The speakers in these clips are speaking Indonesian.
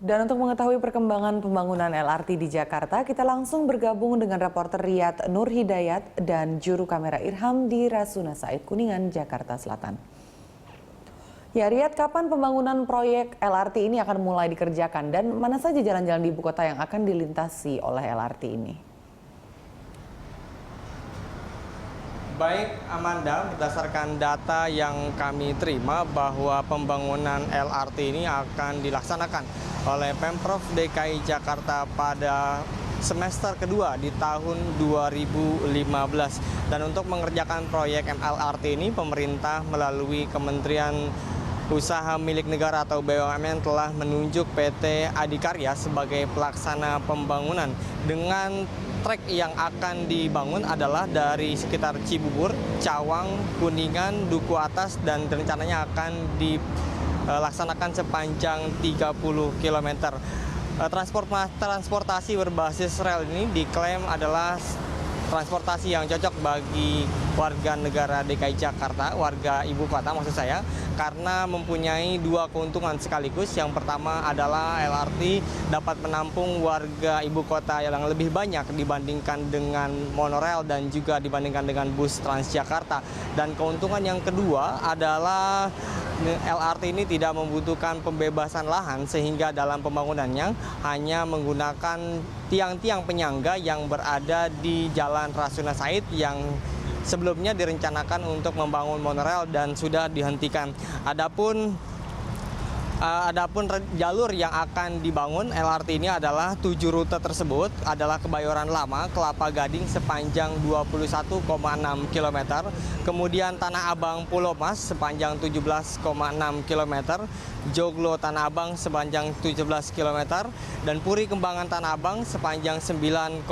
Dan untuk mengetahui perkembangan pembangunan LRT di Jakarta, kita langsung bergabung dengan reporter Riyad Nur Hidayat dan juru kamera Irham di Rasuna Said Kuningan, Jakarta Selatan. Ya Riyad, kapan pembangunan proyek LRT ini akan mulai dikerjakan dan mana saja jalan-jalan di ibu kota yang akan dilintasi oleh LRT ini? Baik Amanda, berdasarkan data yang kami terima bahwa pembangunan LRT ini akan dilaksanakan oleh Pemprov DKI Jakarta pada semester kedua di tahun 2015. Dan untuk mengerjakan proyek LRT ini, pemerintah melalui Kementerian Usaha Milik Negara atau BUMN telah menunjuk PT Adikarya sebagai pelaksana pembangunan. Dengan trek yang akan dibangun adalah dari sekitar Cibubur, Cawang, Kuningan, Duku Atas, dan rencananya akan dilaksanakan sepanjang 30 km. Transportasi berbasis rel ini diklaim adalah transportasi yang cocok bagi warga negara DKI Jakarta, warga ibu kota maksud saya, karena mempunyai dua keuntungan sekaligus. Yang pertama adalah LRT dapat menampung warga ibu kota yang lebih banyak dibandingkan dengan monorail dan juga dibandingkan dengan bus Transjakarta. Dan keuntungan yang kedua adalah LRT ini tidak membutuhkan pembebasan lahan sehingga dalam pembangunannya hanya menggunakan tiang-tiang penyangga yang berada di Jalan Rasuna Said yang sebelumnya direncanakan untuk membangun monorail dan sudah dihentikan. Adapun jalur yang akan dibangun LRT ini adalah 7 rute tersebut adalah Kebayoran Lama, Kelapa Gading sepanjang 21,6 km, kemudian Tanah Abang Pulau Mas sepanjang 17,6 km, Joglo Tanah Abang sepanjang 17 km, dan Puri Kembangan Tanah Abang sepanjang 9,3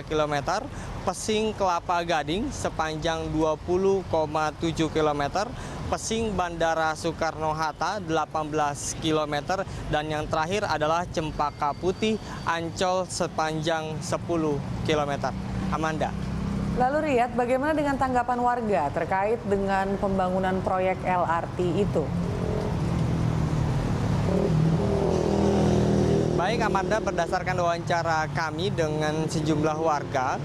km, Pesing Kelapa Gading sepanjang 20,7 km, Pesing Bandara Soekarno-Hatta 18 km, dan yang terakhir adalah Cempaka Putih Ancol sepanjang 10 km. Amanda. Lalu Riyad, bagaimana dengan tanggapan warga terkait dengan pembangunan proyek LRT itu? Baik Amanda, berdasarkan wawancara kami dengan sejumlah warga,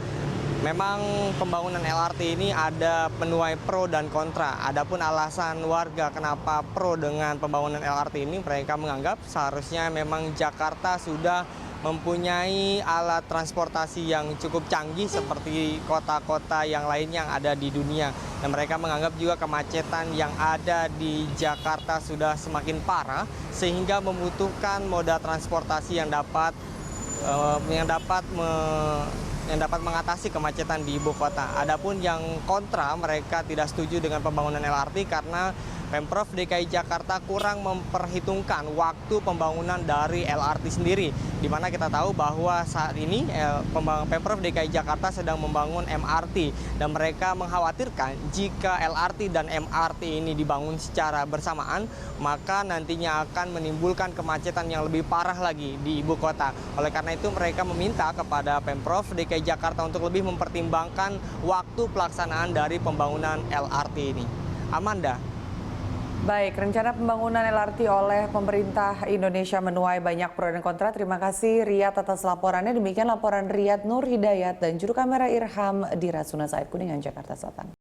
memang pembangunan LRT ini ada penuai pro dan kontra. Adapun alasan warga kenapa pro dengan pembangunan LRT ini, mereka menganggap seharusnya memang Jakarta sudah mempunyai alat transportasi yang cukup canggih seperti kota-kota yang lainnya yang ada di dunia. Dan mereka menganggap juga kemacetan yang ada di Jakarta sudah semakin parah sehingga membutuhkan moda transportasi yang dapat mengatasi kemacetan di ibu kota. Adapun yang kontra, mereka tidak setuju dengan pembangunan LRT karena Pemprov DKI Jakarta kurang memperhitungkan waktu pembangunan dari LRT sendiri. Di mana kita tahu bahwa saat ini Pemprov DKI Jakarta sedang membangun MRT dan mereka mengkhawatirkan jika LRT dan MRT ini dibangun secara bersamaan, maka nantinya akan menimbulkan kemacetan yang lebih parah lagi di ibu kota. Oleh karena itu mereka meminta kepada Pemprov DKI Jakarta untuk lebih mempertimbangkan waktu pelaksanaan dari pembangunan LRT ini. Amanda. Baik, rencana pembangunan LRT oleh pemerintah Indonesia menuai banyak pro dan kontra. Terima kasih Riyad atas laporannya. Demikian laporan Riyad Nur Hidayat dan juru kamera Irham di Rasuna Said Kuningan, Jakarta Selatan.